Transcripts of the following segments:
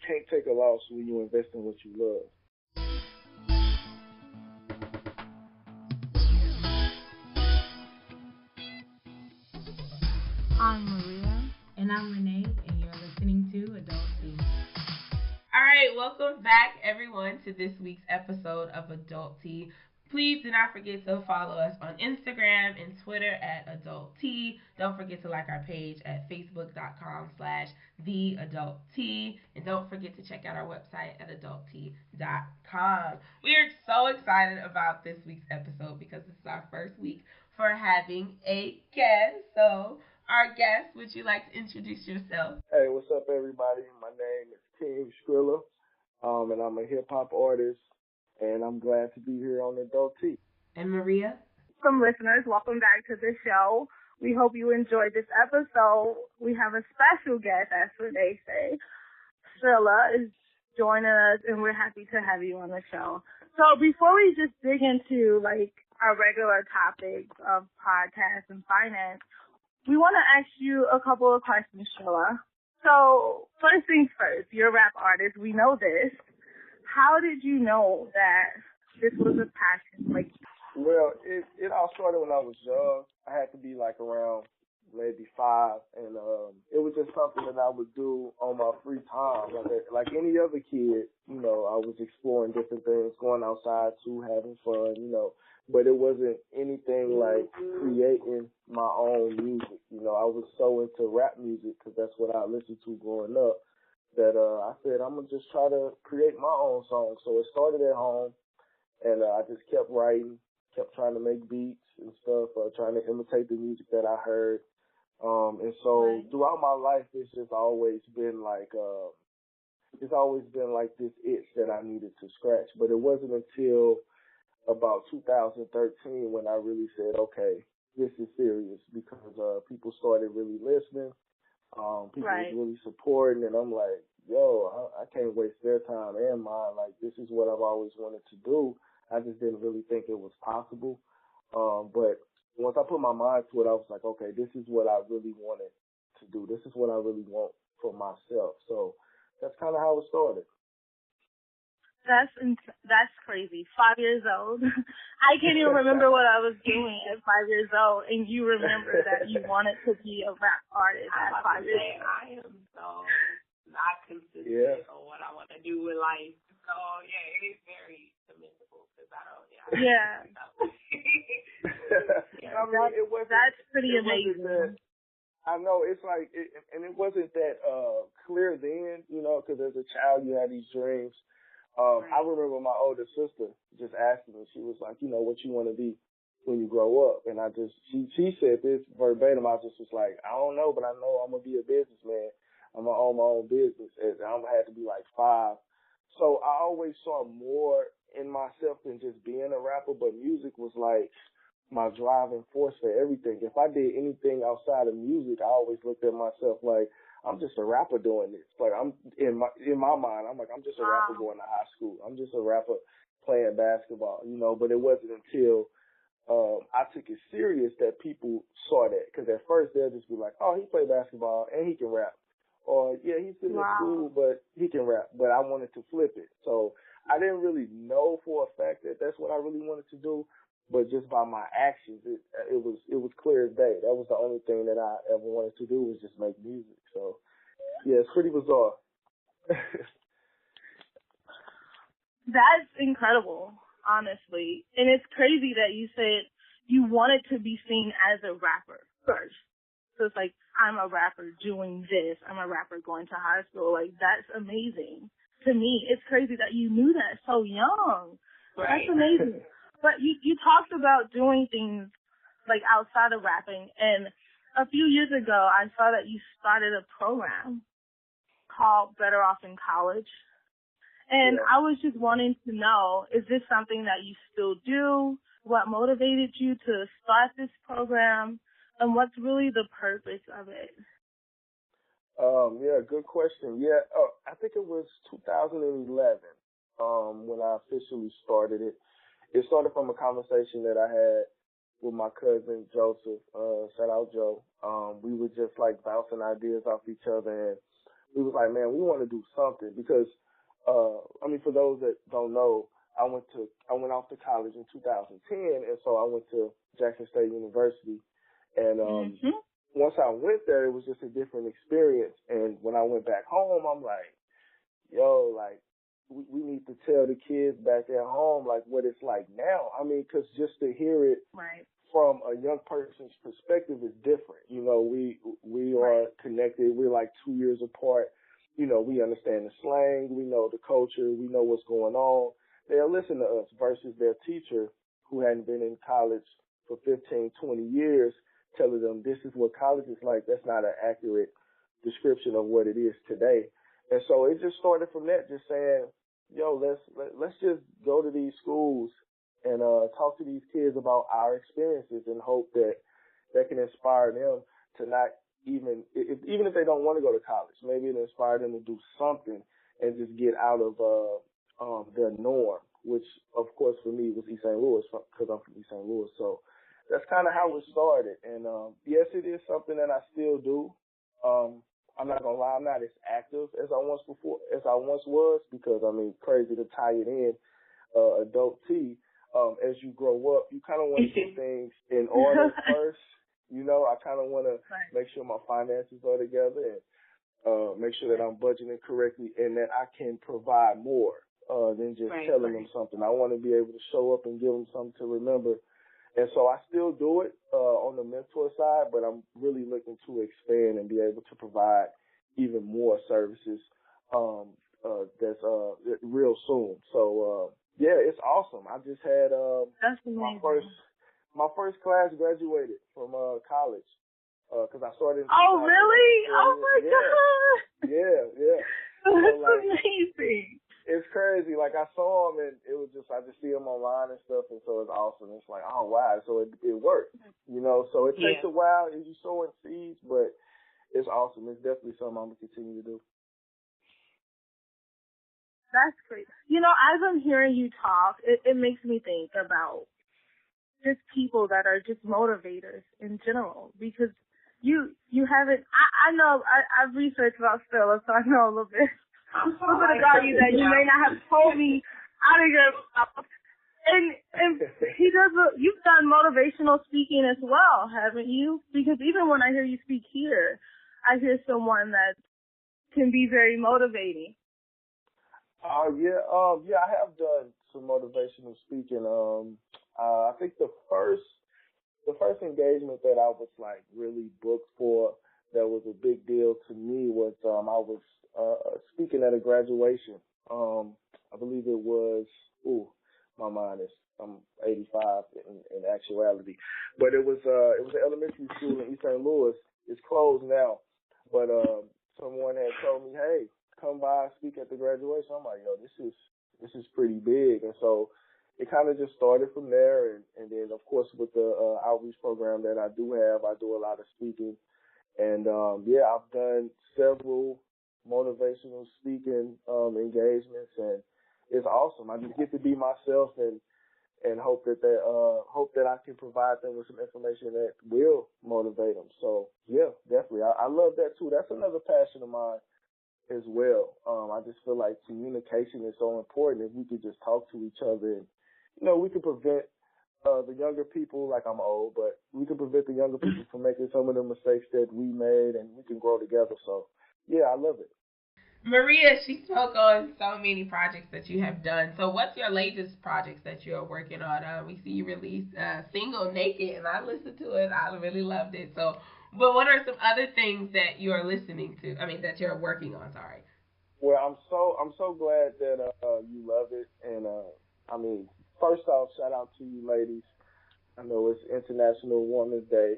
can't take a loss when you invest in what you love. I'm Maria. And I'm Renee, and you're listening to Adult Tea. All right, welcome back, everyone, to this week's episode of Adult Tea. Please do not forget to follow us on Instagram and Twitter at Adult Tea. Don't forget to like our page at facebook.com/theadulttea. And don't forget to check out our website at adulttea.com. We are so excited about this week's episode because this is our first week for having a guest. So, our guest, would you like to introduce yourself? Hey, what's up, everybody? My name is Team Skrilla, and I'm a hip-hop artist, and I'm glad to be here on Adult Tea. And Maria? Some listeners, welcome back to the show. We hope you enjoyed this episode. We have a special guest, as they say. Skrilla is joining us, and we're happy to have you on the show. So before we just dig into, our regular topics of podcasts and finance, we want to ask you a couple of questions, Skrilla. So, first things first, you're a rap artist. We know this. How did you know that this was a passion? Well, it all started when I was young. I had to be around maybe 5, and it was just something that I would do on my free time. Like any other kid, I was exploring different things, going outside too, having fun, but it wasn't anything like creating my own music. I was so into rap music because that's what I listened to growing up that I said, I'm going to just try to create my own song. So it started at home, and I just kept writing, kept trying to make beats and stuff, trying to imitate the music that I heard. And so throughout my life, it's just always been this itch that I needed to scratch. But it wasn't until about 2013 when I really said, okay, this is serious, because people started really listening. People was really supporting, and I'm like, yo, I can't waste their time and mine. This is what I've always wanted to do. I just didn't really think it was possible. But once I put my mind to it, I was like, okay, this is what I really wanted to do. This is what I really want for myself. So that's kind of how it started. That's crazy. 5 years old. I can't even remember what I was doing at 5 years old, and you remember that you wanted to be a rap artist at 5 years old. I am so not consistent on what I want to do with life. So, yeah, it is very commendable because I don't, Yeah. That's pretty amazing. I know, it's and it wasn't that clear then, because as a child you had these dreams. I remember my older sister just asking me, she was like, what you want to be when you grow up? And she said this verbatim. I just was like, I don't know, but I know I'm going to be a businessman. I'm going to own my own business. And I'm going to have to be 5. So I always saw more in myself than just being a rapper, but music was my driving force for everything. If I did anything outside of music, I always looked at myself like, I'm just a rapper doing this. I'm in my mind, I'm just a rapper going to high school. I'm just a rapper playing basketball, but it wasn't until I took it serious that people saw that. Because at first they'll just be like, oh, he play basketball and he can rap. Or, yeah, he's in school, but he can rap. But I wanted to flip it. So I didn't really know for a fact that that's what I really wanted to do. But just by my actions, it was clear as day. That was the only thing that I ever wanted to do, was just make music. So, yeah, it's pretty bizarre. That's incredible, honestly. And it's crazy that you said you wanted to be seen as a rapper first. So it's I'm a rapper doing this. I'm a rapper going to high school. That's amazing to me. It's crazy that you knew that so young. Right. That's amazing. But you talked about doing things outside of rapping, and a few years ago I saw that you started a program called Better Off in College. And I was just wanting to know, is this something that you still do? What motivated you to start this program? And what's really the purpose of it? Yeah, good question. Yeah, I think it was 2011 when I officially started it. It started from a conversation that I had with my cousin Joseph. Shout out Joe. We were just bouncing ideas off each other, and we was like, man, we want to do something because, I mean, for those that don't know, I went off to college in 2010, and so I went to Jackson State University, and once I went there, it was just a different experience. And when I went back home, I'm like, yo, like, we need to tell the kids back at home, like, what it's like now. I mean, because just to hear it from a young person's perspective is different. You know, we are connected. We're like 2 years apart. You know, we understand the slang. We know the culture. We know what's going on. They'll listen to us versus their teacher who hadn't been in college for 15, 20 years telling them this is what college is like. That's not an accurate description of what it is today. And so it just started from that, just saying, yo, let's just go to these schools and talk to these kids about our experiences and hope that that can inspire them to not even if they don't want to go to college, maybe it inspire them to do something and just get out of their norm, which of course for me was East St. Louis because I'm from East St. Louis. So that's kind of how it started. And yes, it is something that I still do. I'm not gonna lie, I'm not as active as I once was because I mean, crazy to tie it in, adult T. As you grow up, you kind of want to get things in order first. You know, I kind of want to make sure my finances are together and make sure that I'm budgeting correctly and that I can provide more than just telling them something. I want to be able to show up and give them something to remember. And so I still do it on the mentor side, but I'm really looking to expand and be able to provide even more services that's real soon. So yeah, it's awesome. I just had my first class graduated from college because I started. Oh really? Oh my God! Yeah. That's amazing. It's crazy. Like I saw him and it was just, I just see him online and stuff. And so it's awesome. It's like, oh wow. So it worked, you know, so it takes a while as you sowing seeds, but it's awesome. It's definitely something I'm going to continue to do. That's great. You know, as I'm hearing you talk, it makes me think about just people that are just motivators in general because you haven't, I know, I've researched about Skrilla, so I know a little bit about you that you may not have told me out of your mouth. And you've done motivational speaking as well, haven't you? Because even when I hear you speak here, I hear someone that can be very motivating. Yeah, I have done some motivational speaking. I think the first engagement that I was like really booked for that was a big deal to me was I was speaking at a graduation. I believe it was my mind is I'm 85 in actuality, but it was an elementary school in East St. Louis. It's closed now, but someone had told me, hey, come by and speak at the graduation. I'm like, yo, this is pretty big, and so it kind of just started from there, and then of course with the outreach program that I do have, I do a lot of speaking. And, I've done several motivational speaking, engagements and it's awesome. I just get to be myself and hope that I can provide them with some information that will motivate them. So yeah, definitely. I love that too. That's another passion of mine as well. I just feel like communication is so important. If we could just talk to each other and, you know, we could prevent the younger people, like I'm old, but we can prevent the younger people from making some of the mistakes that we made, and we can grow together. So, yeah, I love it. Maria, she spoke on so many projects that you have done. So what's your latest projects that you're working on? We see you released single Naked, and I listened to it. I really loved it. So, but what are some other things that you're listening to? I mean, that you're working on, sorry. Well, I'm so glad that you love it. And, I mean, first off, shout out to you ladies. I know it's International Women's Day.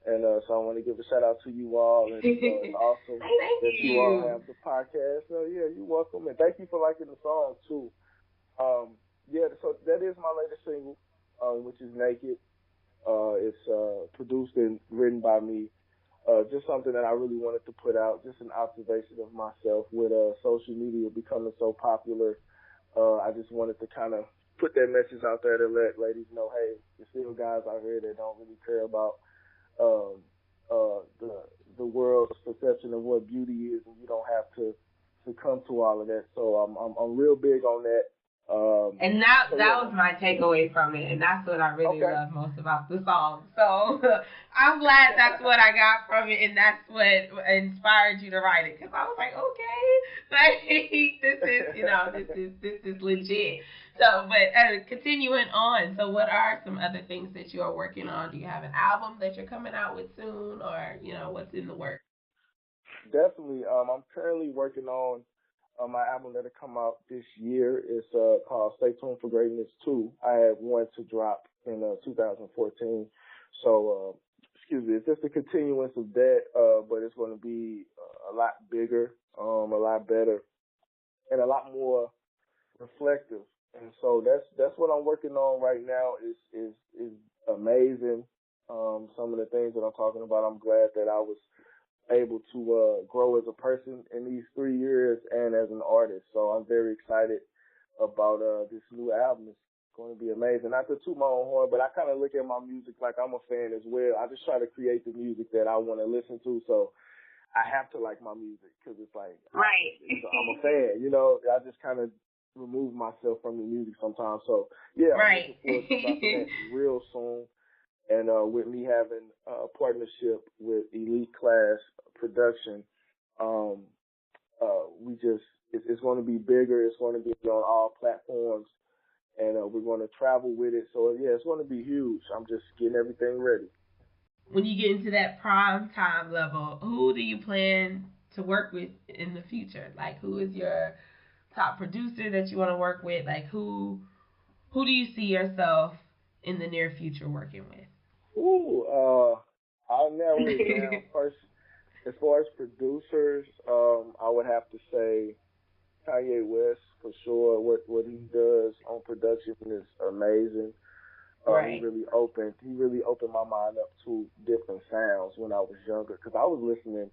And so I want to give a shout out to you all. And it's awesome that you all have the podcast. So yeah, you're welcome. And thank you for liking the song too. So that is my latest single, which is Naked. It's produced and written by me. Just something that I really wanted to put out, just an observation of myself with social media becoming so popular. I just wanted to kind of put that message out there to let ladies know, hey, there's still guys out here that don't really care about the world's perception of what beauty is, and you don't have to succumb to all of that. So I'm real big on that. And that was my takeaway from it, and that's what I really love most about the song. So I'm glad that's what I got from it, and that's what inspired you to write it. Because I was like, okay, like this is legit. So, but continuing on, so what are some other things that you are working on? Do you have an album that you're coming out with soon, or what's in the works? Definitely. I'm currently working on my album that'll come out this year. It's called Stay Tuned for Greatness 2. I have one to drop in 2014. So, excuse me, it's just a continuance of that, but it's going to be a lot bigger, a lot better, and a lot more reflective. And so that's what I'm working on right now is amazing. Some of the things that I'm talking about, I'm glad that I was able to grow as a person in these 3 years and as an artist. So I'm very excited about this new album. It's going to be amazing. Not to toot my own horn, but I kind of look at my music like I'm a fan as well. I just try to create the music that I want to listen to. So I have to like my music because it's like, right. I'm a fan, I just kind of remove myself from the music sometimes. So yeah, right. I'm looking forward to dropping that real soon. And with me having a partnership with Elite Class Production, it's going to be bigger. It's going to be on all platforms, and we're going to travel with it. So yeah, it's going to be huge. I'm just getting everything ready. When you get into that prime time level, who do you plan to work with in the future? Like, who is your top producer that you want to work with? Like, who do you see yourself in the near future working with? Ooh, I'll narrow it down first. As far as producers, I would have to say Kanye West for sure. What he does on production is amazing. Right. He really opened my mind up to different sounds when I was younger, because I was listening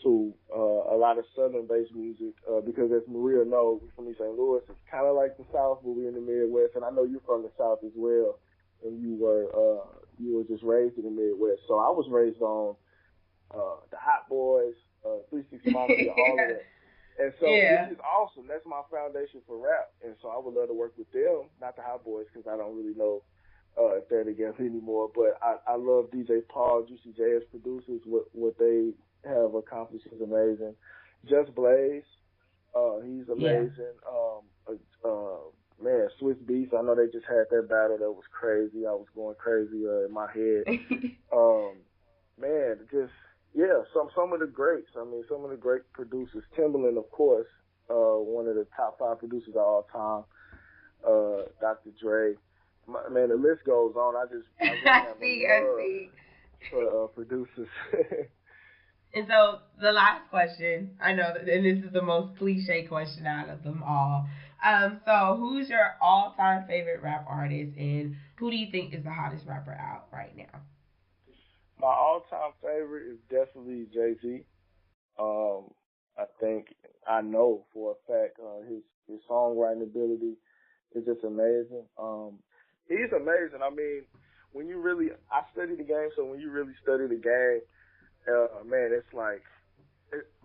to a lot of Southern-based music because, as Maria knows, we're from East St. Louis. It's kind of like the South, but we're in the Midwest, and I know you're from the South as well. And you were just raised in the Midwest. So I was raised on the Hot Boys, 360 Mafia, all of that. And so which is awesome. That's my foundation for rap. And so I would love to work with them, not the Hot Boys, because I don't really know if they're together anymore. But I love DJ Paul, Juicy J as producers. What they have accomplished is amazing. Just Blaze, he's amazing. Man, Swiss Beats, I know they just had that battle that was crazy. I was going crazy in my head. Man, some of the greats. I mean, some of the great producers. Timbaland, of course, one of the top 5 producers of all time. Dr. Dre. Man, the list goes on. I really have a love for producers. And so the last question, I know, and this is the most cliche question out of them all. So who's your all-time favorite rap artist, and who do you think is the hottest rapper out right now? My all-time favorite is definitely Jay-Z. I know for a fact his songwriting ability is just amazing. He's amazing. I mean, I study the game, so when you really study the game, man, it's like,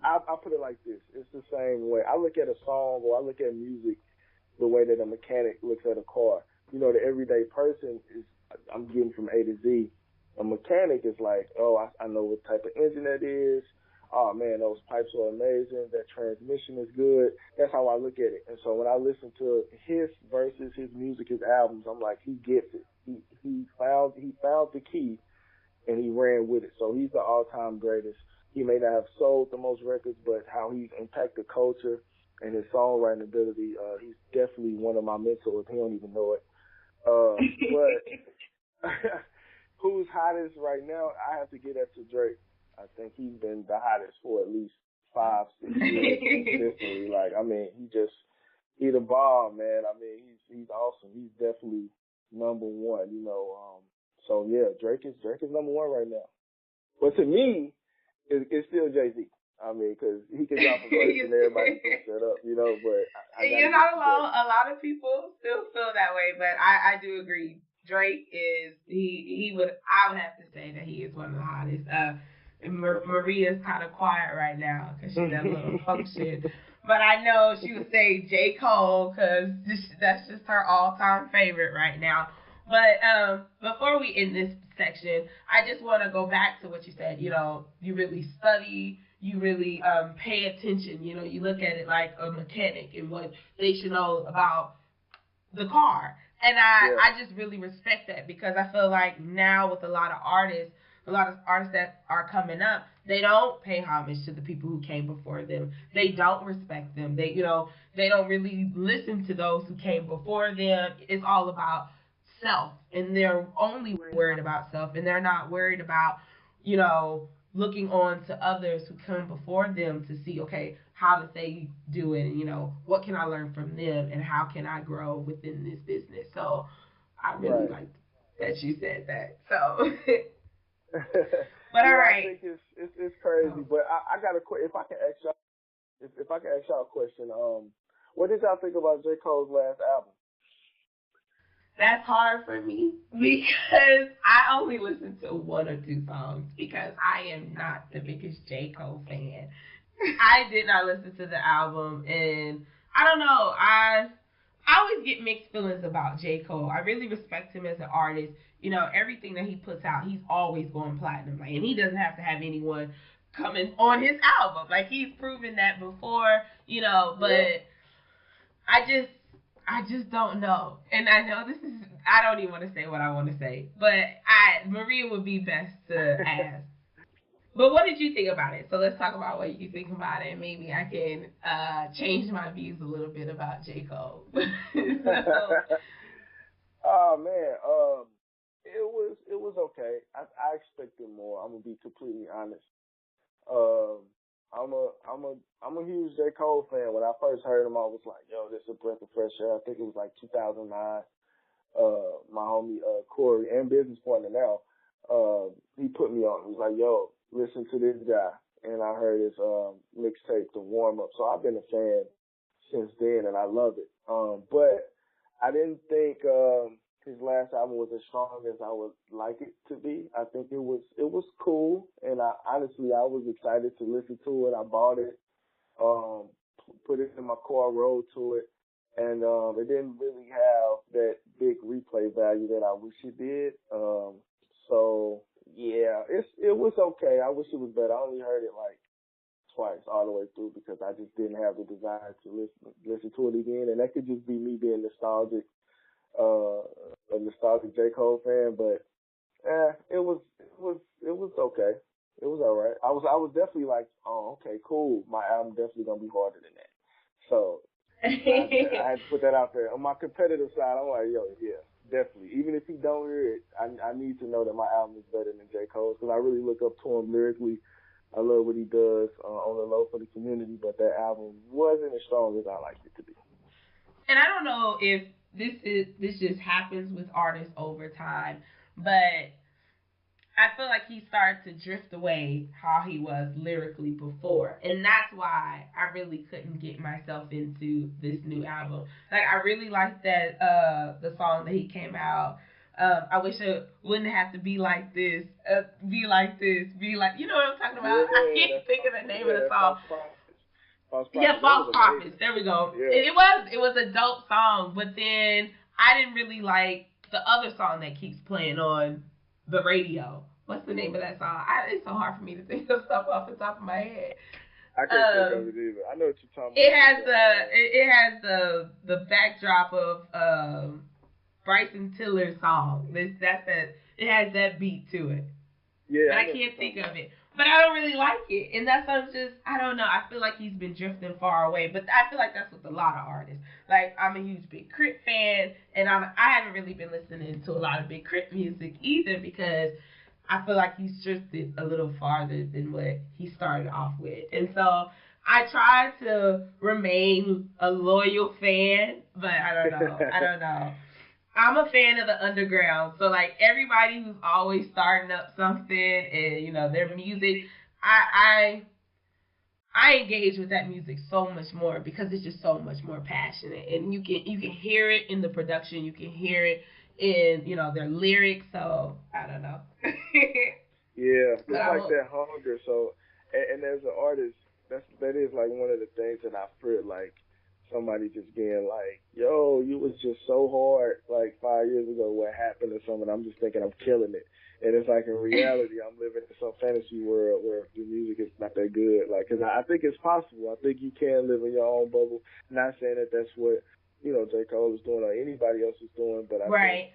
I put it like this. It's the same way. I look at a song or I look at music the way that a mechanic looks at a car. The everyday person I'm getting from A to Z. A mechanic is like, I know what type of engine that is. Oh man, those pipes are amazing. That transmission is good. That's how I look at it. And so when I listen to his verses, his music, his albums, I'm like, he gets it. He found the key, and he ran with it. So he's the all-time greatest. He may not have sold the most records, but how he's impacted culture and his songwriting ability, he's definitely one of my mentors. He don't even know it. But who's hottest right now? I have to get that to Drake. I think he's been the hottest for at least 5-6 years consistently. Like, I mean, he the bomb, man. I mean, he's awesome. He's definitely number one. So yeah, Drake is number one right now. But to me, it's still Jay-Z. I mean, because he can drop a verse and everybody can shut up, but you're not alone. A lot of people still feel that way, but I do agree. Drake is, I would have to say that he is one of the hottest. And Maria's kind of quiet right now because she's at a little function. But I know she would say J. Cole because that's just her all-time favorite right now. But before we end this section, I just want to go back to what you said. You know, you really study, you really pay attention. You know, you look at it like a mechanic and what they should know about the car. And I just really respect that because I feel like now with a lot of artists that are coming up, they don't pay homage to the people who came before them. They don't respect them. They don't really listen to those who came before them. It's all about self, and they're only worried about self, and they're not worried about, looking on to others who come before them to see, okay, how did they do it, and what can I learn from them, and how can I grow within this business. So I really like that you said that. So but all right, I think it's crazy, but I got a question. If I can ask y'all, if I can ask y'all a question, what did y'all think about J. Cole's last album? That's hard for me because I only listen to one or two songs because I am not the biggest J. Cole fan. I did not listen to the album, and I don't know. I always get mixed feelings about J. Cole. I really respect him as an artist. Everything that he puts out, he's always going platinum. And he doesn't have to have anyone coming on his album. Like, he's proven that before, but I just don't know. And I know I don't even want to say what I want to say, but Maria would be best to ask. But what did you think about it? So let's talk about what you think about it. Maybe I can change my views a little bit about J. Cole. Oh man, it was okay. I expected more. I'm gonna be completely honest. I'm a huge J. Cole fan. When I first heard him, I was like, yo, this is a breath of fresh air. I think it was like 2009. My homie Corey and business partner now, he put me on. He was like, yo, listen to this guy. And I heard his mixtape, The Warm Up. So I've been a fan since then, and I love it. But I didn't think his last album was as strong as I would like it to be. I think it was cool, and I was excited to listen to it. I bought it, put it in my car, rode to it, and it didn't really have that big replay value that I wish it did. So yeah, it was okay. I wish it was better. I only heard it like twice all the way through because I just didn't have the desire to listen to it again, and that could just be me being nostalgic. A nostalgic J. Cole fan, but it was okay. It was all right. I was definitely like, oh, okay, cool. My album definitely gonna be harder than that. So I had to put that out there. On my competitive side, I'm like, yo, yeah, definitely. Even if he don't hear it, I need to know that my album is better than J. Cole's because I really look up to him lyrically. I love what he does on the low for the community, but that album wasn't as strong as I liked it to be. And I don't know if this just happens with artists over time, but I feel like he started to drift away how he was lyrically before, and that's why I really couldn't get myself into this new album. Like, I really liked that the song that he came out. I wish it wouldn't have to be like this, be like this, be like, you know what I'm talking about? Yeah, I can't think of the name of the song. False Prophets. There we go. Yeah. It was a dope song, but then I didn't really like the other song that keeps playing on the radio. What's the name of that song? It's so hard for me to think of stuff off the top of my head. I can't think of it either. I know what you're talking about. It has the backdrop of Bryson Tiller's song. It has that beat to it. Yeah, but I can't think of it. But I don't really like it. And that's I don't know. I feel like he's been drifting far away. But I feel like that's with a lot of artists. Like, I'm a huge Big Crit fan. And I haven't really been listening to a lot of Big Crit music either because I feel like he's drifted a little farther than what he started off with. And so I try to remain a loyal fan. But I don't know. I'm a fan of the underground, so like everybody who's always starting up something and their music, I engage with that music so much more because it's just so much more passionate, and you can hear it in the production, you can hear it in their lyrics. So I don't know. Yeah, But it's like that hunger. So, and as an artist, that is like one of the things that I fear, like somebody just being like, "Yo, you was just so hard like 5 years ago. What happened or something?" I'm just thinking I'm killing it, and it's like in reality, I'm living in some fantasy world where the music is not that good. Like, cause I think it's possible. I think you can live in your own bubble. Not saying that that's what J.Cole is doing or anybody else is doing, but I think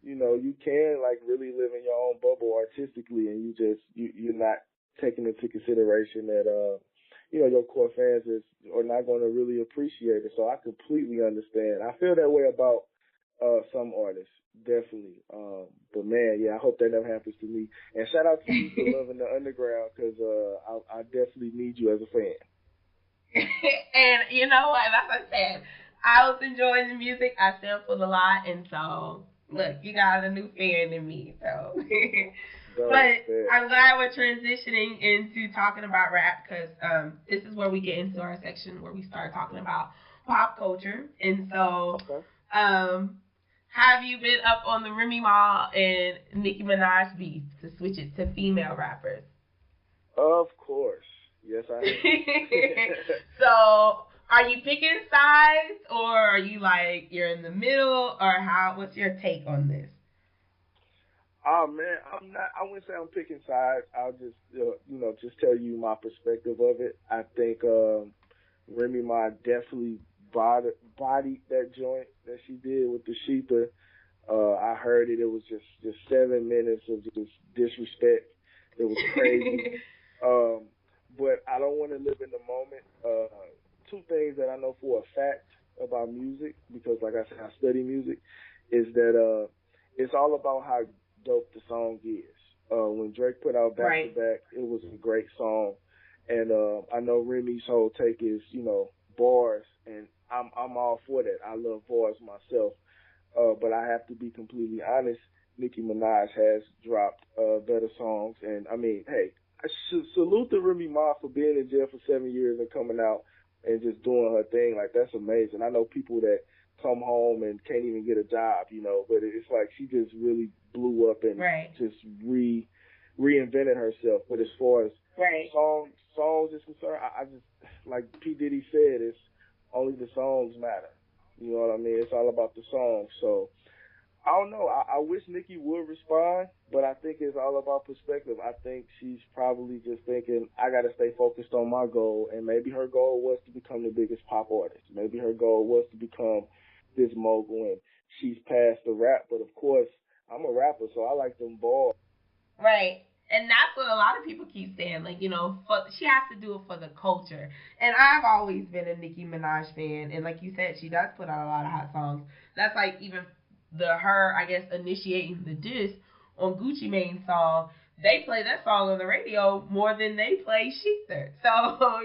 you can like really live in your own bubble artistically, and you're not taking into consideration that your core fans are not going to really appreciate it. So I completely understand. I feel that way about some artists, definitely. But man, yeah, I hope that never happens to me. And shout out to you for loving the underground, because I definitely need you as a fan. And you know what? Like I said, I was enjoying the music. I sampled a lot, and so look, you got a new fan in me. So, but I'm glad we're transitioning into talking about rap, because this is where we get into our section where we start talking about pop culture. And so, have you been up on the Remy Ma and Nicki Minaj beef, to switch it to female rappers? Of course. Yes, I am. So, are you picking sides, or are you like you're in the middle, or what's your take on this? Oh man, I'm not. I wouldn't say I'm picking sides. I'll just just tell you my perspective of it. I think Remy Ma definitely bodied that joint that she did with the Sheepa. I heard it. It was just 7 minutes of just disrespect. It was crazy. But I don't want to live in the moment. Two things that I know for a fact about music, because like I said, I study music, is that it's all about how dope the song is. When Drake put out Back to Back, it was a great song. And I know Remy's whole take is, bars, and I'm all for that. I love bars myself. But I have to be completely honest, Nicki Minaj has dropped better songs. And I mean, hey, I should salute to Remy Ma for being in jail for 7 years and coming out and just doing her thing. Like, that's amazing. I know people that come home and can't even get a job, but it's like she just really blew up and just reinvented herself. But as far as songs is concerned, I just, like P. Diddy said, it's only the songs matter. You know what I mean? It's all about the songs. So I don't know. I wish Nicki would respond, but I think it's all about perspective. I think she's probably just thinking, I got to stay focused on my goal. And maybe her goal was to become the biggest pop artist. Maybe her goal was to become this mogul, and she's past the rap. But of course, I'm a rapper, so I like them balls. Right. And that's what a lot of people keep saying. Like, she has to do it for the culture. And I've always been a Nicki Minaj fan. And like you said, she does put out a lot of hot songs. That's like even her, I guess, initiating the diss on Gucci Mane's song. They play that song on the radio more than they play Sheether. So,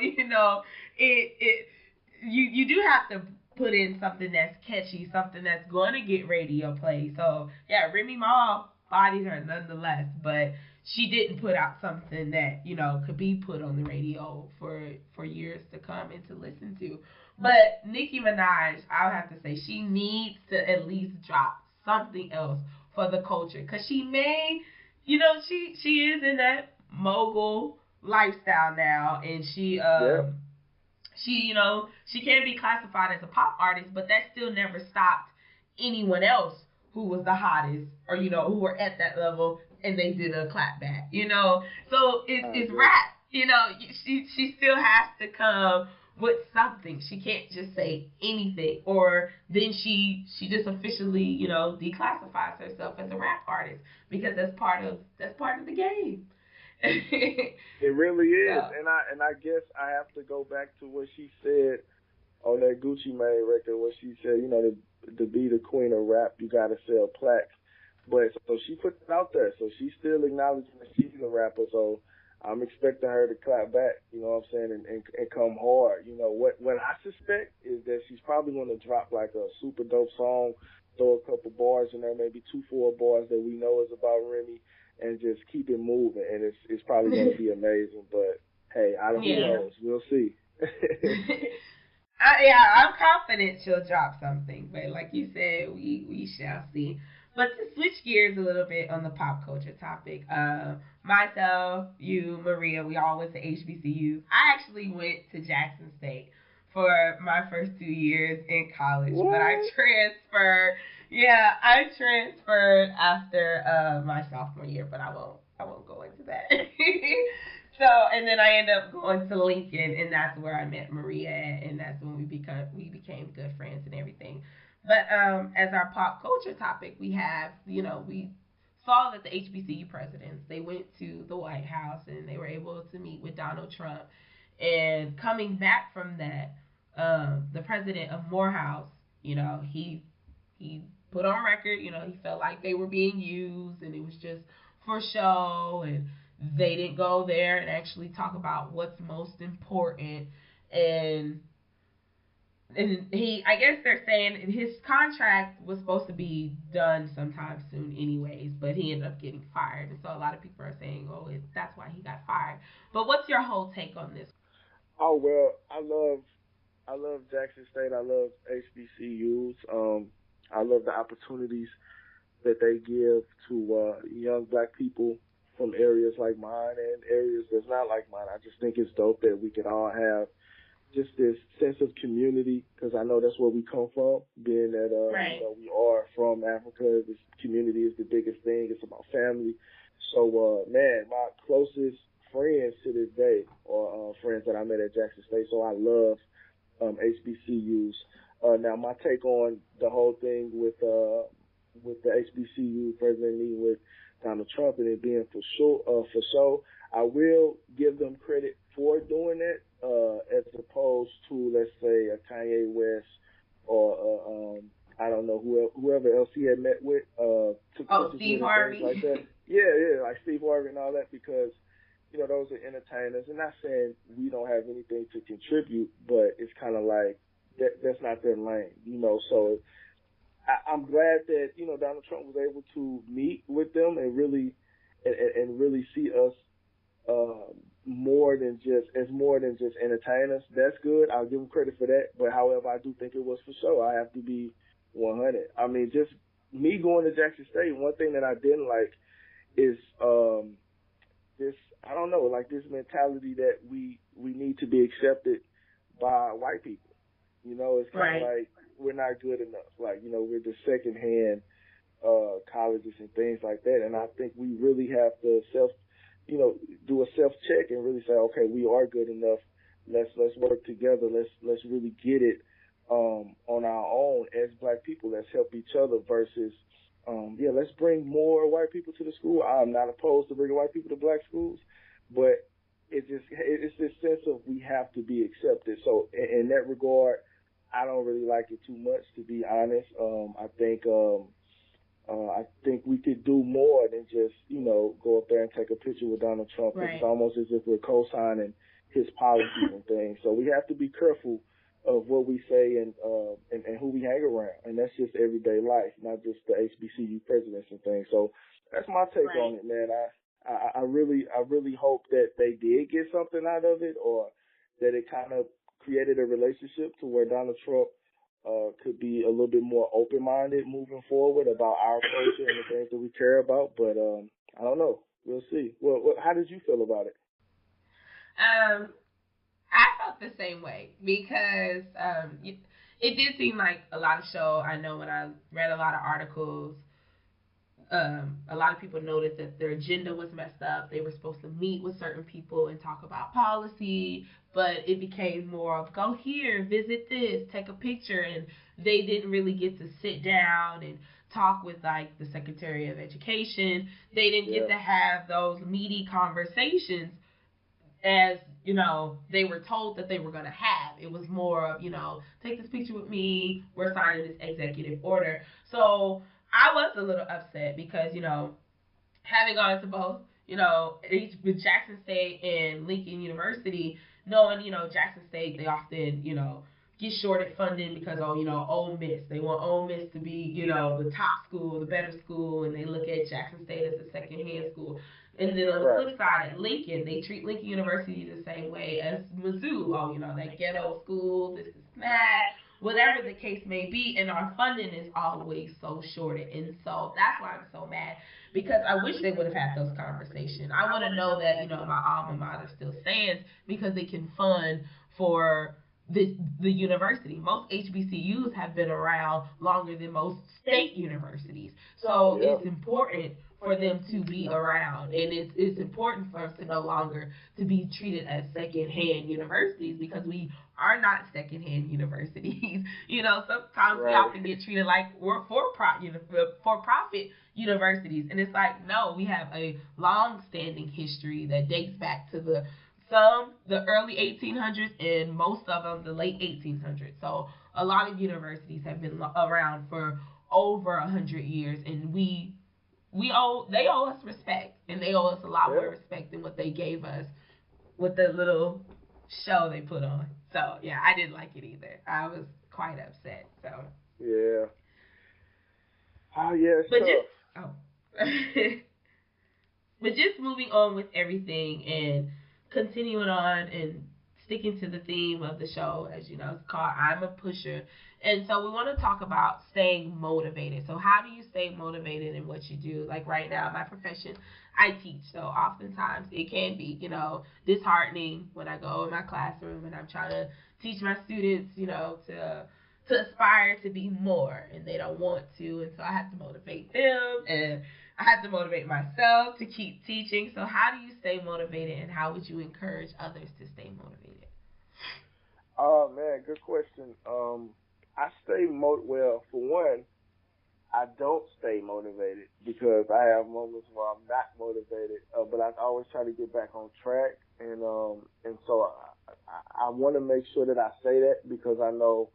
you do have to put in something that's catchy, something that's going to get radio play. So, yeah, Remy Ma bodied her nonetheless, but she didn't put out something that, could be put on the radio for years to come and to listen to. But Nicki Minaj, I would have to say, she needs to at least drop something else for the culture. Because she may, she is in that mogul lifestyle now, and she can be classified as a pop artist, but that still never stopped anyone else who was the hottest, or who were at that level, and they did a clapback. So it's rap. She still has to come with something. She can't just say anything, or then she just officially declassifies herself as a rap artist, because that's part of the game. It really is. So, and I guess I have to go back to what she said on that Gucci Mane record, where she said, to be the queen of rap, you gotta sell plaques. But so she put it out there, so she's still acknowledging that she's a rapper. So I'm expecting her to clap back, you know what I'm saying, and come hard. What I suspect is that she's probably going to drop like a super dope song, throw a couple bars in there, maybe 2-4 bars that we know is about Remy, and just keep it moving. And it's probably going to be amazing. But hey, I don't know. We'll see. I'm confident she'll drop something, but like you said, we shall see. But to switch gears a little bit on the pop culture topic, myself, you, Maria, we all went to HBCUs. I actually went to Jackson State for my first 2 years in college, What? but I transferred. Yeah, I transferred after my sophomore year, but I won't go into that. So, and then I ended up going to Lincoln, and that's where I met Maria, and that's when we became good friends and everything. But as our pop culture topic, we have, we saw that the HBCU presidents, they went to the White House and they were able to meet with Donald Trump. And coming back from that, the president of Morehouse, he put on record, he felt like they were being used and it was just for show, and they didn't go there and actually talk about what's most important. And I guess they're saying his contract was supposed to be done sometime soon, anyways, but he ended up getting fired, and so a lot of people are saying, "Oh, that's why he got fired." But what's your whole take on this? Oh well, I love Jackson State. I love HBCUs. I love the opportunities that they give to young black people from areas like mine and areas that's not like mine. I just think it's dope that we can all have just this sense of community, because I know that's where we come from, being that Right. we are from Africa. This community is the biggest thing. It's about family. So man, my closest friends to this day are friends that I met at Jackson State. So I love HBCUs. Now my take on the whole thing with the HBCU president meeting with Donald Trump and it being for sure, I will give them credit for doing that, as opposed to, let's say, a Kanye West or I don't know, whoever else he had met with, took pictures Steve with Harvey. things like that. Yeah, like Steve Harvey and all that, because those are entertainers. And not saying we don't have anything to contribute, but it's kind of like that's not their lane, So I'm glad that Donald Trump was able to meet with them and really see us more than just entertainers. That's good. I'll give him credit for that. But however, I do think it was for sure. I have to be 100. I mean, just me going to Jackson State. One thing that I didn't like is this. I don't know, like this mentality that we need to be accepted by white people. It's kind of Right. like we're not good enough. Like we're the second hand colleges and things like that. And I think we really have to do a self check and really say, okay, we are good enough. Let's work together. Let's really get it on our own as black people. Let's help each other versus let's bring more white people to the school. I'm not opposed to bringing white people to black schools, but it's this sense of we have to be accepted. So in that regard, I don't really like it too much, to be honest. I think we could do more than just, go up there and take a picture with Donald Trump. Right. It's almost as if we're co-signing his policies and things. So we have to be careful of what we say and who we hang around. And that's just everyday life, not just the HBCU presidents and things. So that's my take Right. on it, man. I really hope that they did get something out of it, or that it kind of created a relationship to where Donald Trump could be a little bit more open-minded moving forward about our culture and the things that we care about. But I don't know. We'll see. Well, how did you feel about it? I felt the same way because it did seem like a lot of show. I know when I read a lot of articles, a lot of people noticed that their agenda was messed up. They were supposed to meet with certain people and talk about policy, but it became more of go here, visit this, take a picture, and they didn't really get to sit down and talk with like the Secretary of Education. They didn't get to have those meaty conversations as they were told that they were going to have. It was more of take this picture with me, we're signing this executive order. So I was a little upset because having gone to both with Jackson State and Lincoln University, knowing Jackson State, they often get shorted funding because Ole Miss, they want Ole Miss to be the top school, the better school, and they look at Jackson State as a second hand school. And then on the flip side, at Lincoln, they treat Lincoln University the same way as Mizzou. Oh, that ghetto school, this is that. whatever the case may be, and our funding is always so shorted. And so that's why I'm so mad, because I wish they would have had those conversations. I want to know that, my alma mater still stands because they can fund for the university. Most HBCUs have been around longer than most state universities. So it's important for them to be around, and it's important for us to no longer to be treated as secondhand universities, because we are not secondhand universities. Sometimes we often get treated like we're for-profit universities, and it's like, no, we have a long-standing history that dates back to the early 1800s, and most of them the late 1800s. So a lot of universities have been around for over 100 years, and they owe us respect, and they owe us a lot more respect than what they gave us with the little show they put on. So yeah, I didn't like it either. I was quite upset. So yeah. Oh yeah, it's tough. But just moving on with everything and continuing on and sticking to the theme of the show, as you know, it's called I'm a Pusher. And so we want to talk about staying motivated. So how do you stay motivated in what you do? Like right now, my profession, I teach. So oftentimes it can be, disheartening when I go in my classroom and I'm trying to teach my students, to aspire to be more, and they don't want to. And so I have to motivate them, and I have to motivate myself to keep teaching. So how do you stay motivated, and how would you encourage others to stay motivated? Oh man, good question. I stay well, for one, I don't stay motivated because I have moments where I'm not motivated, but I always try to get back on track, and so I want to make sure that I say that, because I know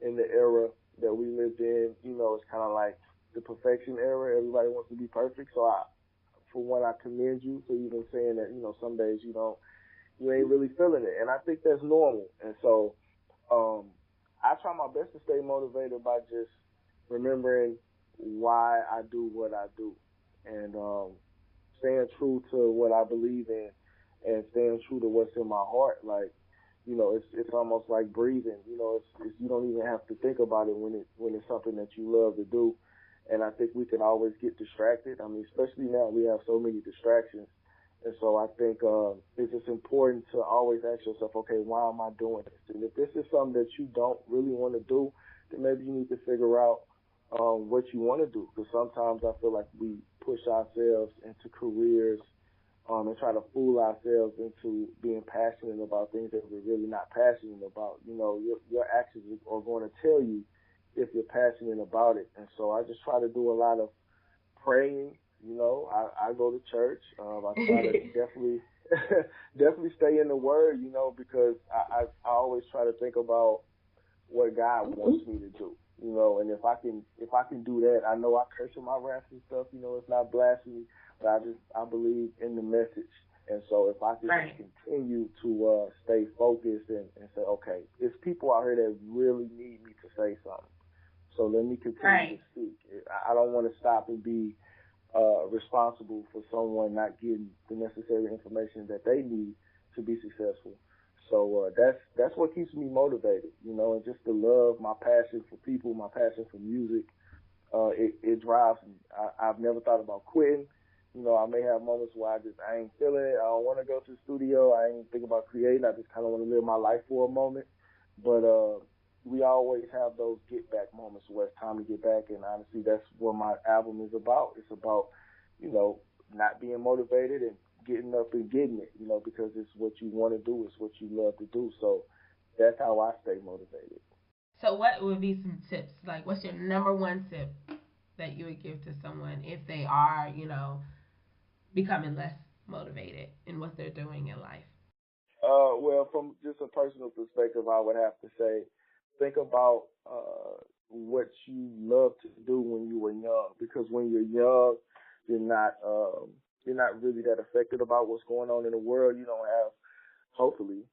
in the era that we lived in, it's kind of like the perfection era. Everybody wants to be perfect. So for one, I commend you for even saying that, some days you ain't really feeling it. And I think that's normal. And so, I try my best to stay motivated by just remembering why I do what I do, and, staying true to what I believe in, and staying true to what's in my heart. Like, it's almost like breathing. It's you don't even have to think about it when it's something that you love to do. And I think we can always get distracted. I mean, especially now we have so many distractions. And so I think it's just important to always ask yourself, okay, why am I doing this? And if this is something that you don't really want to do, then maybe you need to figure out what you want to do. Because sometimes I feel like we push ourselves into careers and try to fool ourselves into being passionate about things that we're really not passionate about. Your actions are going to tell you if you're passionate about it. And so I just try to do a lot of praying. I go to church. I try to definitely stay in the Word, because I always try to think about what God wants me to do. And if I can do that, I know I curse in my raps and stuff. It's not blasphemy, but I believe in the message. And so if I can just continue to stay focused and say, okay, it's people out here that really need me to say something. So let me continue to speak. I don't want to stop and be responsible for someone not getting the necessary information that they need to be successful. So that's what keeps me motivated, and just the love, my passion for people, my passion for music, it drives me. I've never thought about quitting. I may have moments where I ain't feeling it. I don't want to go to the studio. I ain't think about creating. I just kind of want to live my life for a moment. But we always have those get back moments where it's time to get back. And honestly, that's what my album is about. It's about, not being motivated and getting up and getting it, because it's what you want to do. It's what you love to do. So that's how I stay motivated. So what would be some tips? Like, what's your number one tip that you would give to someone if they are, becoming less motivated in what they're doing in life? Well, from just a personal perspective, I would have to say, think about what you love to do when you were young, because when you're young, you're not really that affected about what's going on in the world. You don't have, hopefully,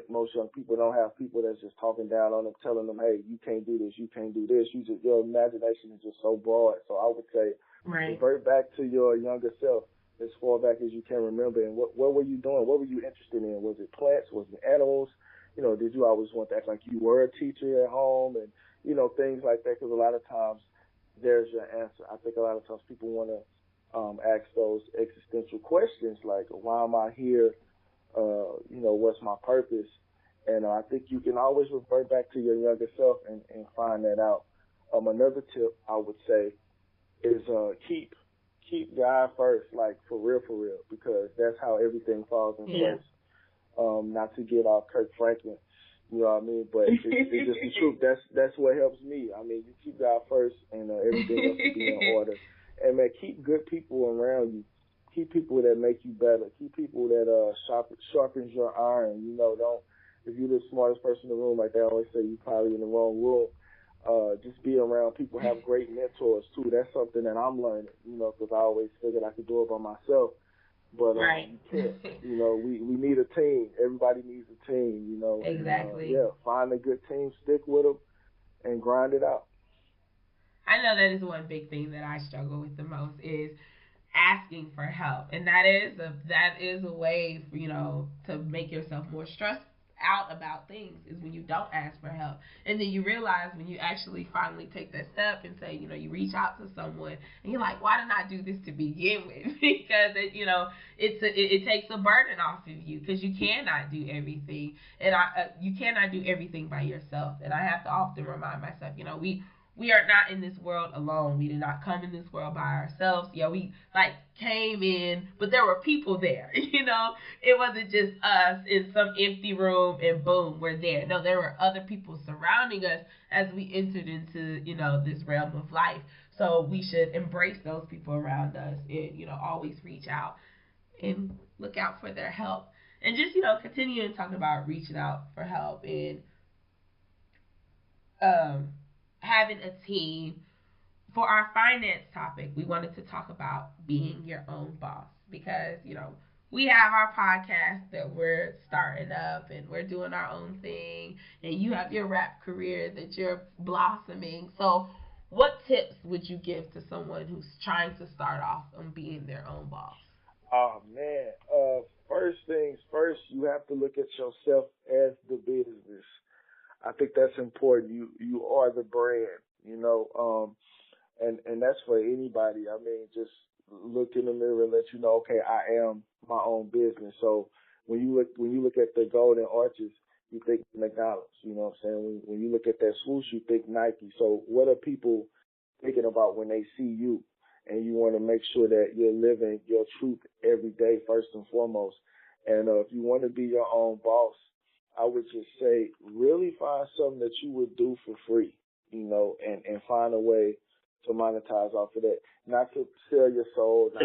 most young people don't have people that's just talking down on them, telling them, hey, you can't do this, you can't do this. Your imagination is just so broad. So I would say, revert back to your younger self as far back as you can remember. And what were you doing? What were you interested in? Was it plants? Was it animals? did you always want to act like you were a teacher at home, and things like that? Because a lot of times there's your answer. I think a lot of times people want to ask those existential questions like, why am I here? What's my purpose? And I think you can always revert back to your younger self and find that out. Another tip I would say is keep God first, like for real, because that's how everything falls in place. Not to get off Kirk Franklin, you know what I mean? But it's just the truth. That's what helps me. I mean, you keep God first, and everything else will be in order. And man, keep good people around you. Keep people that make you better. Keep people that sharpens your iron. Don't, if you're the smartest person in the room, like they always say, you're probably in the wrong room. Just be around people, have great mentors too. That's something that I'm learning, because I always figured I could do it by myself. But you can't. We need a team. Everybody needs a team. Exactly. And, find a good team, stick with them, and grind it out. I know that is one big thing that I struggle with the most is asking for help, and that is a way to make yourself more stressed out about things is when you don't ask for help, and then you realize when you actually finally take that step and say, you reach out to someone, and you're like, why didn't I do this to begin with? Because it takes a burden off of you, because you cannot do everything, and you cannot do everything by yourself. And I have to often remind myself, we are not in this world alone. We did not come in this world by ourselves. Yeah, we came in, but there were people there. It wasn't just us in some empty room and boom, we're there. No, there were other people surrounding us as we entered into this realm of life. So we should embrace those people around us and always reach out and look out for their help, and just continue to talk about reaching out for help and having a team. For our finance topic, we wanted to talk about being your own boss, because we have our podcast that we're starting up and we're doing our own thing, and you have your rap career that you're blossoming. So what tips would you give to someone who's trying to start off on being their own boss? Oh man, first things first, you have to look at yourself as the business. I think that's important. You are the brand, and that's for anybody. I mean, just look in the mirror and let you know, okay, I am my own business. So when you look at the golden arches, you think McDonald's. You know what I'm saying? When you look at that swoosh, you think Nike. So what are people thinking about when they see you? And you want to make sure that you're living your truth every day, first and foremost. And if you want to be your own boss, I would just say really find something that you would do for free, and find a way to monetize off of that. Not to sell your soul, not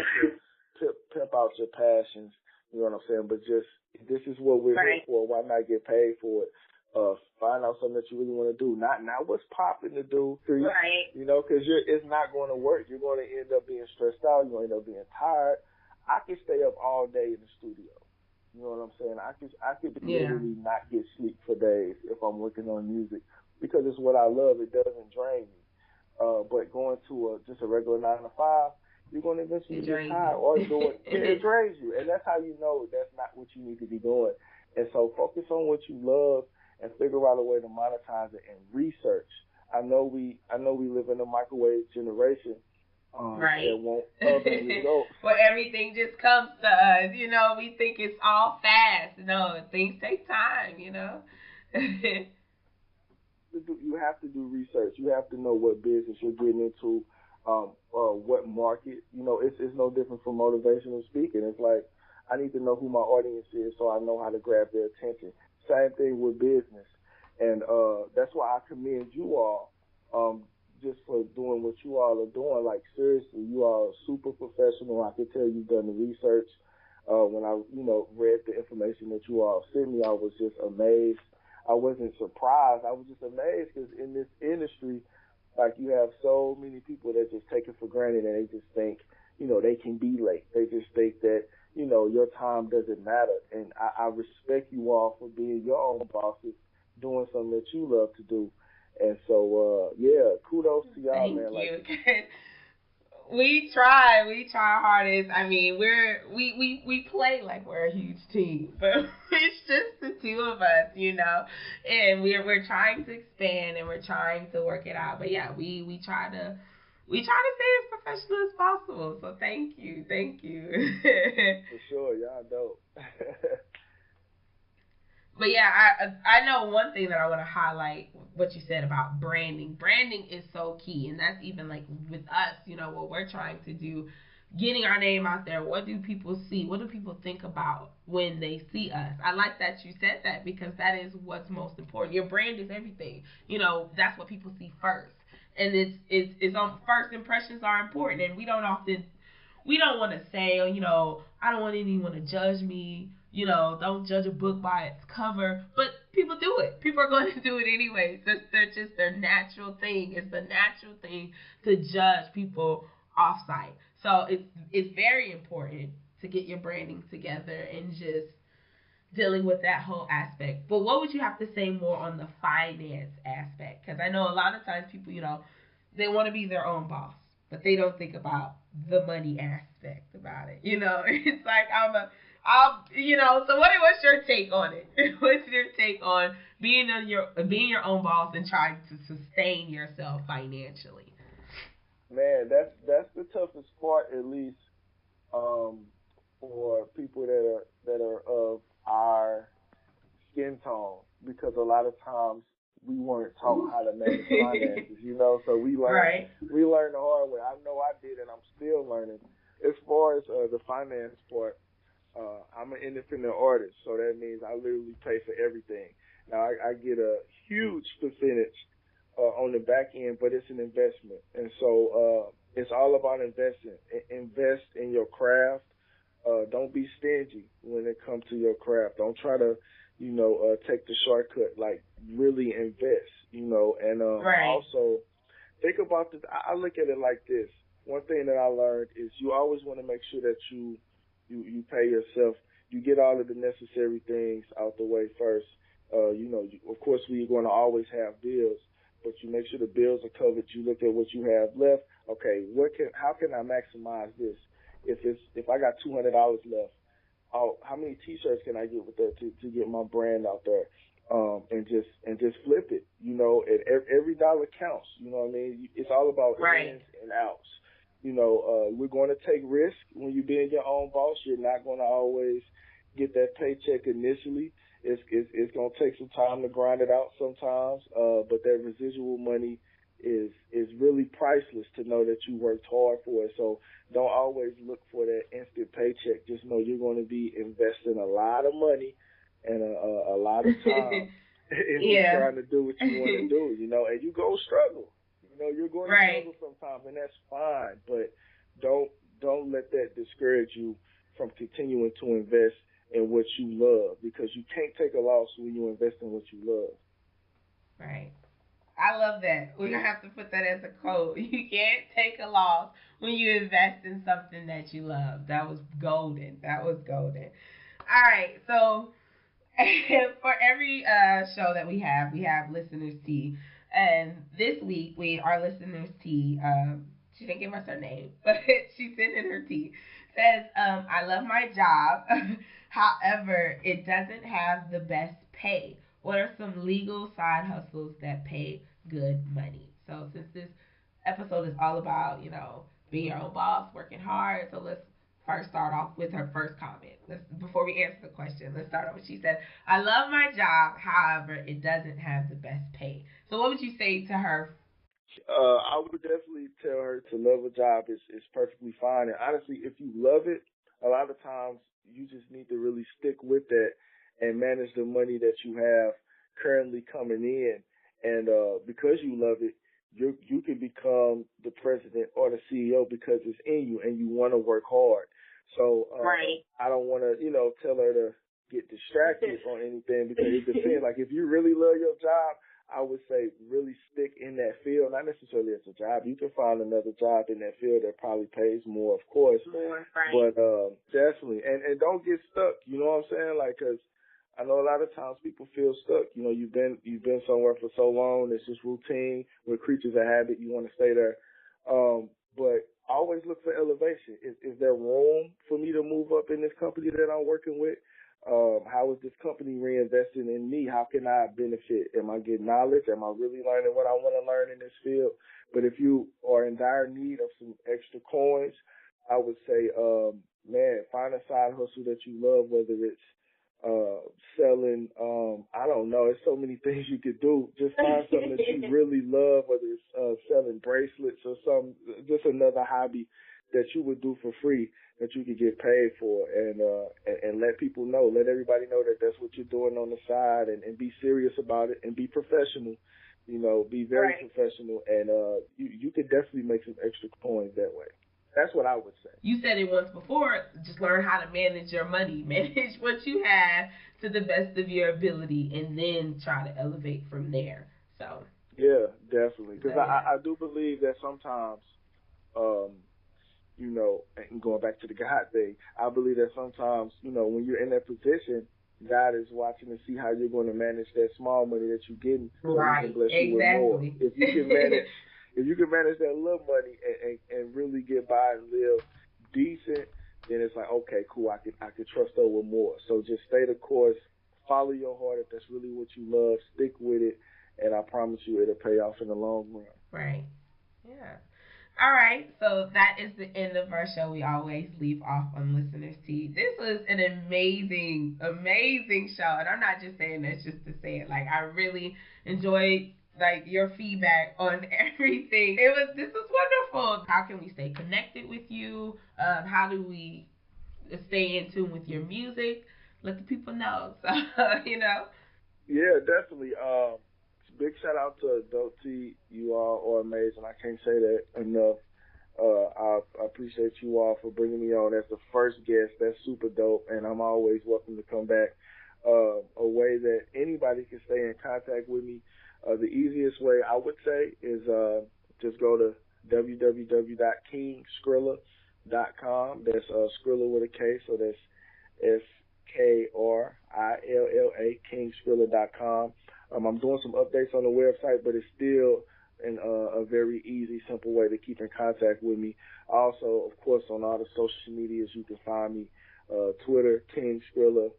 to pimp out your passions, you know what I'm saying? But just, this is what we're here for. Why not get paid for it? Find out something that you really want to do. Not what's popping to do. Because it's not going to work. You're going to end up being stressed out. You're going to end up being tired. I can stay up all day in the studio. You know what I'm saying? I could literally not get sleep for days if I'm working on music, because it's what I love. It doesn't drain me. But going to just a regular 9 to 5, you're going to eventually get tired or doing it drains you, and that's how you know that's not what you need to be doing. And so focus on what you love and figure out a way to monetize it and research. I know we live in a microwave generation. That won't results. Where everything just comes to us, we think it's all fast. No, things take time, You have to do research. You have to know what business you're getting into, what market. It's no different from motivational speaking. It's like, I need to know who my audience is so I know how to grab their attention. Same thing with business. And that's why I commend you all just for doing what you all are doing. Like, seriously, you all are super professional. I can tell you've done the research. When I, read the information that you all sent me, I was just amazed. I wasn't surprised. I was just amazed because in this industry, like, you have so many people that just take it for granted, and they just think, they can be late. They just think that, your time doesn't matter. And I respect you all for being your own bosses, doing something that you love to do. And so, kudos to y'all, Thank man. you. We try our hardest. I mean, we play like we're a huge team, but it's just the two of us, and we're trying to expand and we're trying to work it out. But yeah, we try to stay as professional as possible. So thank you. For sure, y'all dope. But yeah, I know one thing that I want to highlight what you said about branding. Branding is so key, and that's even like with us, what we're trying to do, getting our name out there. What do people see? What do people think about when they see us? I like that you said that because that is what's most important. Your brand is everything. That's what people see first, and it's on first impressions are important, and we don't want to say, I don't want anyone to judge me. Don't judge a book by its cover. But people do it. People are going to do it anyway. That's just their natural thing. It's the natural thing to judge people off site. So it's very important to get your branding together and just dealing with that whole aspect. But what would you have to say more on the finance aspect? Because I know a lot of times people, they want to be their own boss, but they don't think about the money aspect about it. It's like so what's your take on it? What's your take on being your own boss and trying to sustain yourself financially? Man, that's the toughest part, at least for people that are of our skin tone, because a lot of times we weren't taught how to manage finances, so we learned the hard way. I know I did, and I'm still learning. As far as the finance part, I'm an independent artist, so that means I literally pay for everything. Now I get a huge percentage on the back end, but it's an investment, and so it's all about investing. Invest in your craft. Don't be stingy when it comes to your craft. Don't try to, take the shortcut. Like, really invest, and also think about this. I look at it like this. One thing that I learned is you always want to make sure that you pay yourself. You get all of the necessary things out the way first. Of course, we're going to always have bills, but you make sure the bills are covered. You look at what you have left. Okay, how can I maximize this? If I got $200 left, how many T-shirts can I get with that to get my brand out there? And just flip it. And every dollar counts. You know what I mean? It's all about ins and outs. We're going to take risk when you're being your own boss. You're not going to always get that paycheck initially. It's going to take some time to grind it out sometimes. But that residual money is really priceless to know that you worked hard for it. So don't always look for that instant paycheck. Just know you're going to be investing a lot of money and a lot of time in trying to do what you want to do, and you go struggle. You're going to struggle sometimes, and that's fine. But don't let that discourage you from continuing to invest in what you love, because you can't take a loss when you invest in what you love. Right. I love that. We're going to have to put that as a quote. You can't take a loss when you invest in something that you love. That was golden. All right. So for every show that we have listeners tea. And this week, our listeners tea, she didn't give us her name, but she sent in her tea, says, I love my job. However, it doesn't have the best pay. What are some legal side hustles that pay good money? So since this episode is all about, being your own boss, working hard, so let's first start off with her first comment. Before we answer the question, let's start off with, she said, I love my job, however, it doesn't have the best pay. So what would you say to her? I would definitely tell her to love a job is perfectly fine. And honestly, if you love it, a lot of times you just need to really stick with that and manage the money that you have currently coming in. And because you love it, you can become the president or the CEO because it's in you and you want to work hard. So I don't want to, tell her to get distracted on anything, because it depends. Like, if you really love your job, I would say really stick in that field. Not necessarily as a job. You can find another job in that field that probably pays more, of course. But definitely. And don't get stuck. You know what I'm saying? Like, because I know a lot of times people feel stuck. You've been somewhere for so long. It's just routine. We're creatures of habit. You want to stay there. But always look for elevation. Is there room for me to move up in this company that I'm working with? How is this company reinvesting in me? How can I benefit? Am I getting knowledge? Am I really learning what I want to learn in this field? But if you are in dire need of some extra coins, I would say, man, find a side hustle that you love, whether it's selling, I don't know, there's so many things you could do. Just find something that you really love, whether it's selling bracelets or just another hobby that you would do for free that you could get paid for, and let people know, let everybody know that that's what you're doing on the side, and be serious about it and be professional. You know, be very professional, and you could definitely make some extra coins that way. That's what I would say. You said it once before, just learn how to manage your money, manage what you have to the best of your ability, and then try to elevate from there. So yeah, definitely, because I do believe that sometimes, you know, and going back to the God thing, I believe that sometimes, you know, when you're in that position, God is watching to see how you're going to manage that small money that you're getting, so He can bless you with more. If you can manage that little money and really get by and live decent, then it's like, okay, cool, I can trust her with more. So just stay the course, follow your heart. If that's really what you love, stick with it, and I promise you it'll pay off in the long run. Right. Yeah. All right, so that is the end of our show. We always leave off on listeners' tea. This was an amazing, amazing show, and I'm not just saying that just to say it. Like, I really enjoyed your feedback on everything. This was wonderful. How can we stay connected with you? How do we stay in tune with your music? Let the people know. So you know. Yeah, definitely. Big shout out to Adult T. You all are amazing. I can't say that enough. I appreciate you all for bringing me on as the first guest. That's super dope, and I'm always welcome to come back. A way that anybody can stay in contact with me, the easiest way I would say is just go to www.kingskrilla.com. That's Skrilla with a K, so that's SKRILLA, kingskrilla.com. I'm doing some updates on the website, but it's still a very easy, simple way to keep in contact with me. Also, of course, on all the social medias, you can find me. Twitter, King Skrilla,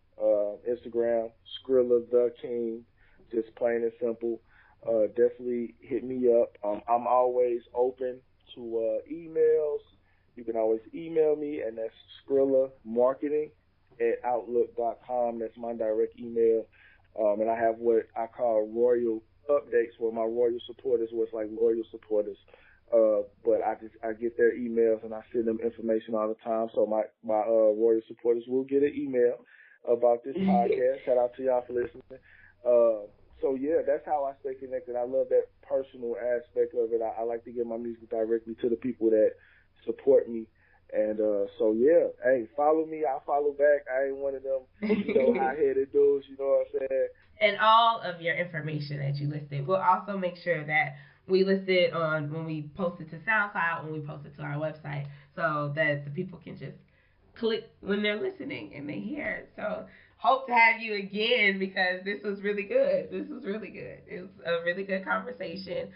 Instagram, Skrilla the King, just plain and simple. Definitely hit me up. I'm always open to emails. You can always email me, and that's skrillamarketing@outlook.com. That's my direct email. And I have what I call royal updates, where my royal supporters was like loyal supporters. But I get their emails and I send them information all the time. So my royal supporters will get an email about this podcast. Shout out to y'all for listening. So yeah, that's how I stay connected. I love that personal aspect of it. I like to get my music directly to the people that support me. And so yeah, hey, follow me, I'll follow back. I ain't one of them, high-headed dudes, you know what I'm saying? And all of your information that you listed, we'll also make sure that we list it on when we post it to SoundCloud, when we post it to our website, so that the people can just click when they're listening and they hear it. So hope to have you again, because this was really good. It was a really good conversation.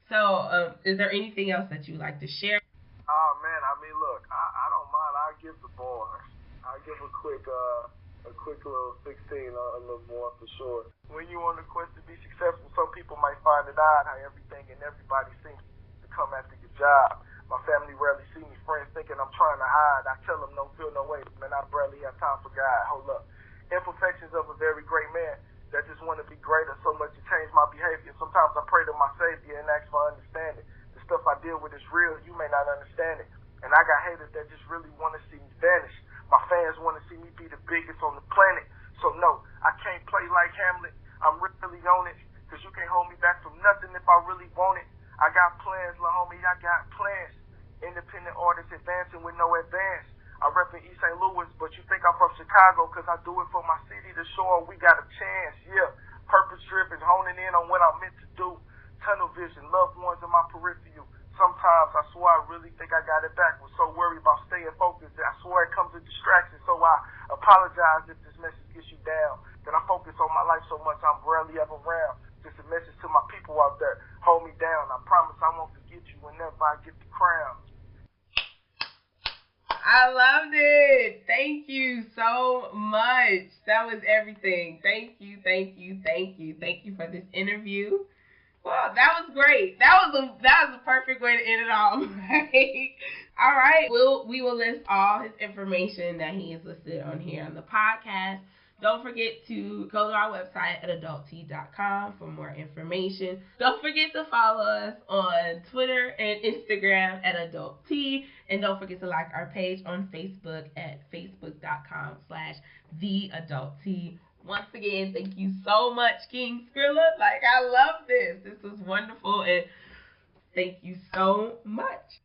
So is there anything else that you'd like to share? Oh man, I mean, look, I don't mind. I'll give the bars. I'll give a quick little 16, a little more for sure. When you're on the quest to be successful, some people might find it odd how everything and everybody seems to come after your job. My family rarely see me, friends thinking I'm trying to hide. I tell them, no feel, no way, man, I barely have time for God. Hold up. Imperfections of a very great man that just want to be greater so much to change my behavior. Sometimes I pray to my Savior and ask for understanding. The stuff I deal with is real, you may not understand it. And I got haters that just really want to see me vanish. My fans want to see me be the biggest on the planet. So no, I can't play like Hamlet. I'm really on it, because you can't hold me back from nothing if I really want it. I got plans, little homie, I got plans. Independent artists advancing with no advance. I rep in East St. Louis, but you think I'm from Chicago, because I do it for my city to show them we got a chance. Yeah, purpose driven, honing in on what I'm meant to do. Tunnel vision, loved ones in my peripheral. Sometimes I swear I really think I got it backwards. So worried about staying focused, I swear it comes with distraction. So I apologize if this message gets you down. That I focus on my life so much I'm rarely ever around. Just a message to my people out there. Hold me down. I promise I won't forget you whenever I get the crown. I loved it. Thank you so much. That was everything. Thank you for this interview. Well, that was great. That was a perfect way to end it off. Right? All right. We will list all his information that he has listed on here on the podcast. Don't forget to go to our website at adulttea.com for more information. Don't forget to follow us on Twitter and Instagram at adulttea. And don't forget to like our page on Facebook at facebook.com/theadulttea. Once again, thank you so much, King Skrilla. Like, I love this. This was wonderful, and thank you so much.